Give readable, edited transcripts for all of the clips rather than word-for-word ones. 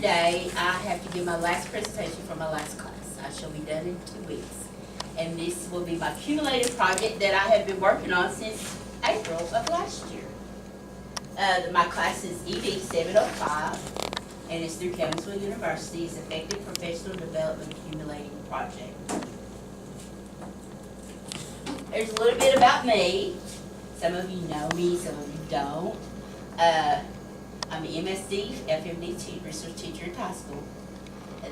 today, I have to give my last presentation for my last class. I shall be done in 2 weeks. And this will be my cumulative project that I have been working on since April of last year. My class is ED 705, and it's through Campbellsville University. It's Effective Professional Development Accumulating Project. There's a little bit about me. Some of you know me, some of you don't. I'm an MSD, FMD research teacher at high school.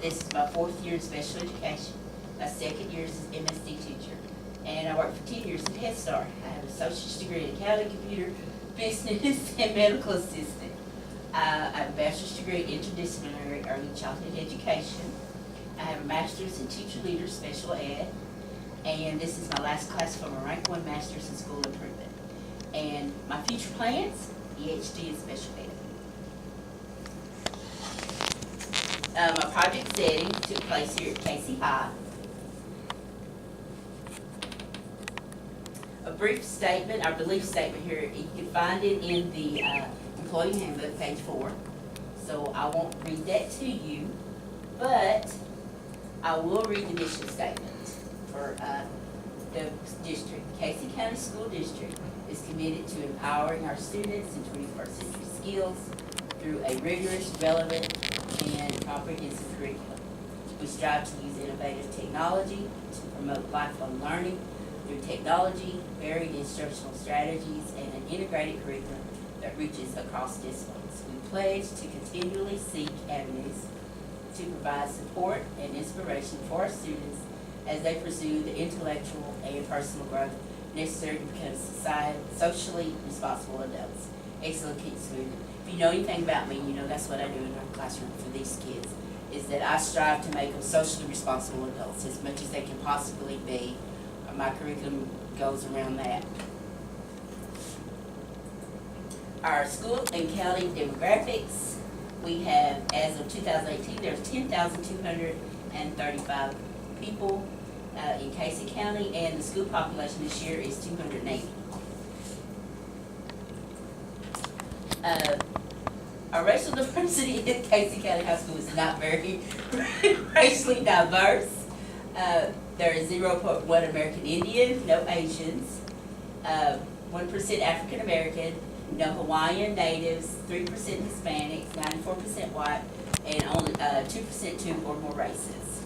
This is my 4th year in special education. My 2nd year as an MSD teacher. And I worked for 10 years at Head Start. I have an associate's degree in accounting, computer, business, and medical assistant. I have a bachelor's degree in interdisciplinary early childhood education. I have a master's in teacher leader special ed. And this is my last class for my rank 1 master's in school improvement. And my future plans, PhD in special ed. My project setting took place here at Casey High. A brief statement, our belief statement here, you can find it in the employee handbook, page 4. So I won't read that to you, but I will read the mission statement for the district. Casey County School District is committed to empowering our students in 21st century skills through a rigorous, relevant, and comprehensive curriculum. We strive to use innovative technology to promote lifelong learning through technology, varied instructional strategies, and an integrated curriculum that reaches across disciplines. We pledge to continually seek avenues to provide support and inspiration for our students as they pursue the intellectual and personal growth necessary to become socially responsible adults. Excellent, keep smooth. If you know anything about me, you know that's what I do in our classroom for these kids, is that I strive to make them socially responsible adults as much as they can possibly be. My curriculum goes around that. Our school and county demographics, we have, as of 2018, there's 10,235 people in Casey County, and the school population this year is 280. Our racial diversity in Casey County High School is not very racially diverse. There is 0.1 American Indian, no Asians, 1% African American, no Hawaiian natives, 3% Hispanics, 94% white, and only 2% 2 or more races.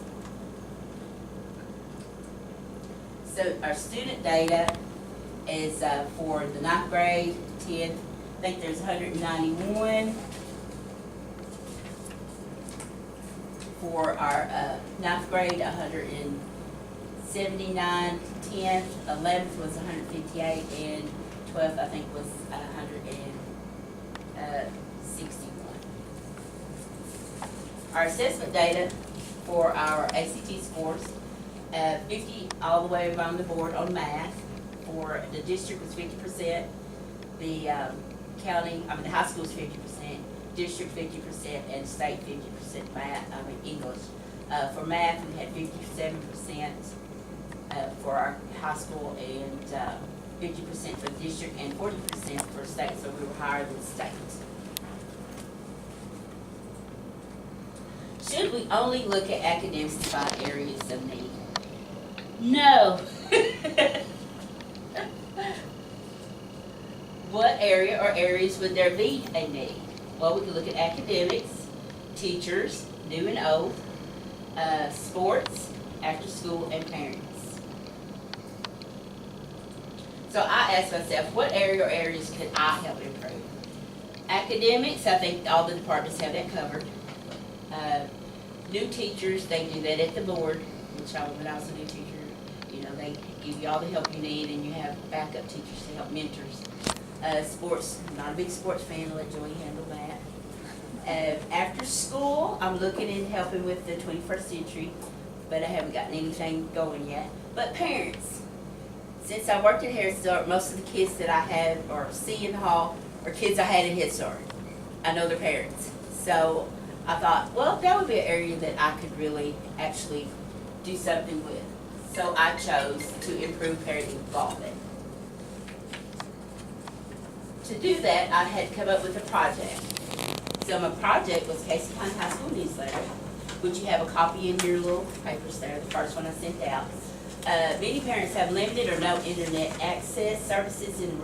So our student data is for the 9th grade, 10th, I think there's 191. For our 9th grade, 179, 10th, 11th was 158, and 12th I think was 161. Our assessment data for our ACT scores, 50 all the way around the board on math. For the district was 50%, the the high school is 50%, district 50%, and state 50% English. For math, we had 57% for our high school, and 50% for district, and 40% for state, so we were higher than state. Should we only look at academics to find areas of need? No. What area or areas would there be a need? Well, we can look at academics, teachers, new and old, sports, after school, and parents. So I asked myself, what area or areas could I help improve? Academics, I think all the departments have that covered. New teachers, they do that at the board, which when I was a new teacher, you know, they give you all the help you need, and you have backup teachers to help mentors. Sports, not a big sports fan, I'll let Joey handle that. After school, I'm looking and helping with the 21st century, but I haven't gotten anything going yet. But parents, since I worked at Head Start, most of the kids that I have or see in the hall are kids I had in Head Start. I know their parents. So I thought, well, that would be an area that I could really actually do something with. So I chose to improve parent involvement. To do that, I had come up with a project. So my project was Casey County High School newsletter, which you have a copy in your little papers there, the first one I sent out. Many parents have limited or no internet access services in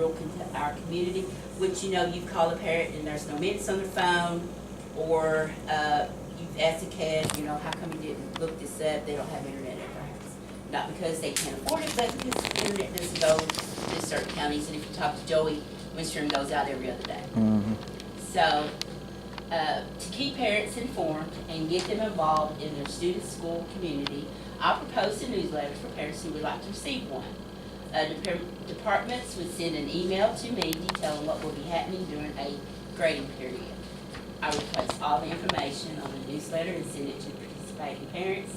our community, which, you know, you call a parent and there's no minutes on their phone, or you've asked a kid, you know, how come you didn't look this up? They don't have internet at their house. Not because they can't afford it, but because the internet doesn't go to certain counties, and if you talk to Joey, Winston goes out every other day. So, to keep parents informed and get them involved in their student school community, I proposed a newsletter for parents who would like to receive one. Departments would send an email to me detailing what will be happening during a grading period. I would place all the information on the newsletter and send it to participating parents,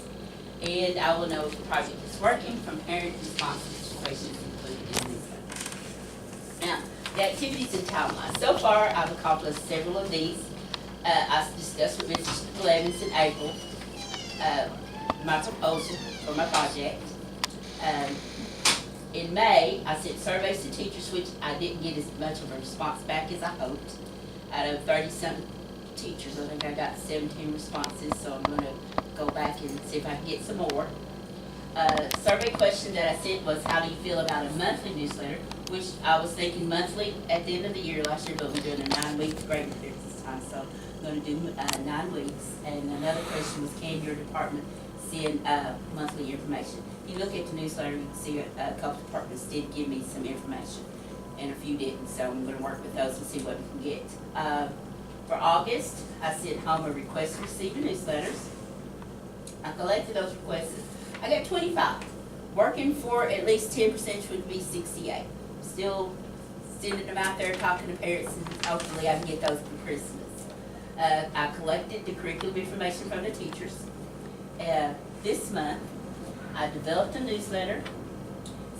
and I will know if the project is working from parent responses to questions included in the newsletter. Now, the activities and timeline. So far, I've accomplished several of these. I discussed with Mr. Blevins in April my proposal for my project. In May, I sent surveys to teachers, which I didn't get as much of a response back as I hoped. Out of 30-some teachers, I think I got 17 responses, so I'm going to go back and see if I can get some more. Survey question that I sent was, how do you feel about a monthly newsletter? Which I was thinking monthly at the end of the year last year, but we're doing a 9-week grading period this time, so I'm going to do 9 weeks. And another question was, can your department send monthly information? If you look at the newsletter, you can see a couple departments did give me some information, and a few didn't, so I'm going to work with those and see what we can get. For August, I sent home a request to receive newsletters. I collected those requests. I got 25. Working for at least 10% would be 68. Still sending them out there, talking to parents, and hopefully I can get those for Christmas. I collected the curriculum information from the teachers. This month, I developed a newsletter,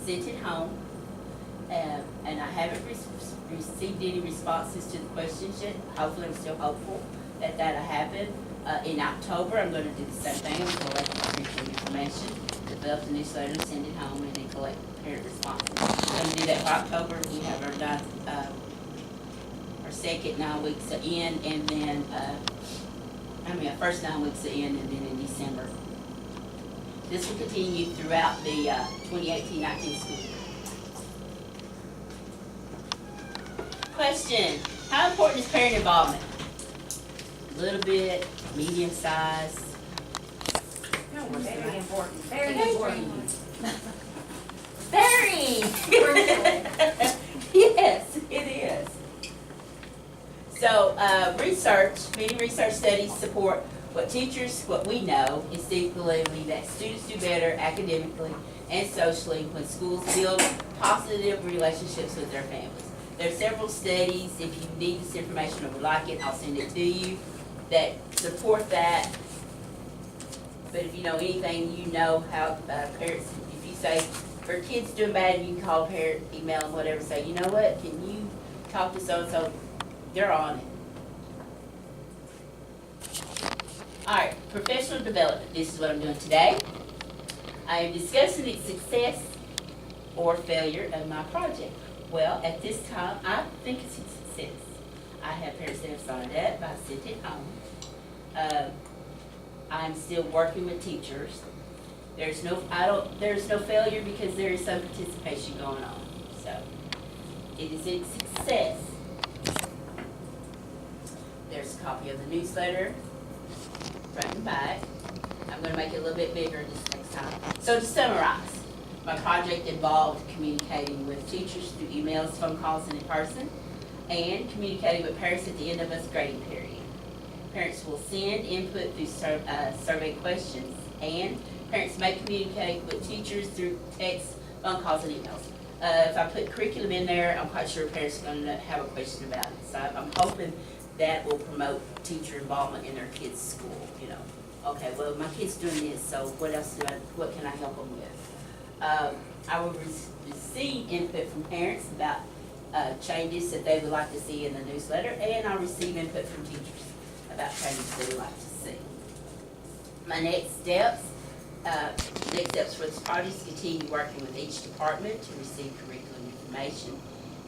sent it home, and I haven't received any responses to the questions yet. Hopefully, I'm still hopeful that that'll happen. In October, I'm going to do the same thing. I'm going to collect the curriculum information, develop the newsletter, and send it home, and then collect parent responses. I'm going to do that for October. We have our second 9 weeks in, and then our first 9 weeks in, and then in December. This will continue throughout the 2018-19 school year. Question: how important is parent involvement? A little bit, medium size. No, very important, Very very important. important. Very! Yes, it is. So, many research studies support what we know instinctively, that students do better academically and socially when schools build positive relationships with their families. There are several studies. If you need this information or would like it, I'll send it to you, that support that. But if you know anything, you know how parents, if you say, for kids doing bad, you can call a parent, email them, whatever, say, you know what, can you talk to so-and-so? They're on it. All right, professional development. This is what I'm doing today. I am discussing the success or failure of my project. Well, at this time, I think it's a success. I have parents that have signed up. I sent it home. I'm still working with teachers. There's no failure because there is some participation going on. So it is a success. There's a copy of the newsletter, front and back. I'm going to make it a little bit bigger this next time. So to summarize, my project involved communicating with teachers through emails, phone calls, and in person, and communicating with parents at the end of a grading period. Parents will send input through survey questions, and parents may communicate with teachers through text, phone calls, and emails. If I put curriculum in there, I'm quite sure parents are going to have a question about it. So I'm hoping that will promote teacher involvement in their kids' school. You know, okay, well, my kid's doing this, so what can I help them with? I will receive input from parents about changes that they would like to see in the newsletter, and I'll receive input from teachers about changes they would like to see. My next steps for this project is to continue working with each department to receive curriculum information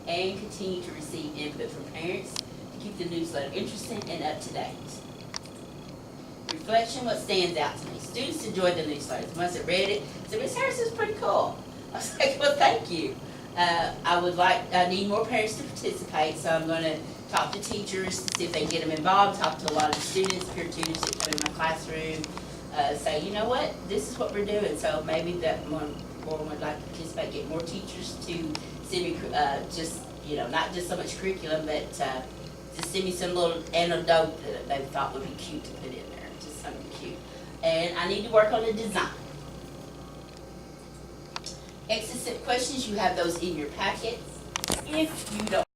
and continue to receive input from parents to to keep the newsletter interesting and up to date. Reflection, what stands out to me? Students enjoyed the newsletter. Once I read it, said, Ms. Harris is pretty cool. I was like, well, thank you. I need more parents to participate, so I'm gonna talk to teachers to see if they can get them involved, talk to a lot of the students, peer tutors that come in my classroom, say, you know what, this is what we're doing, so maybe that one would like to participate, get more teachers to send me, just, you know, not just so much curriculum, but, just send me some little anecdote that they thought would be cute to put in there, just something cute. And I need to work on the design. Exit questions, you have those in your packets. If you don't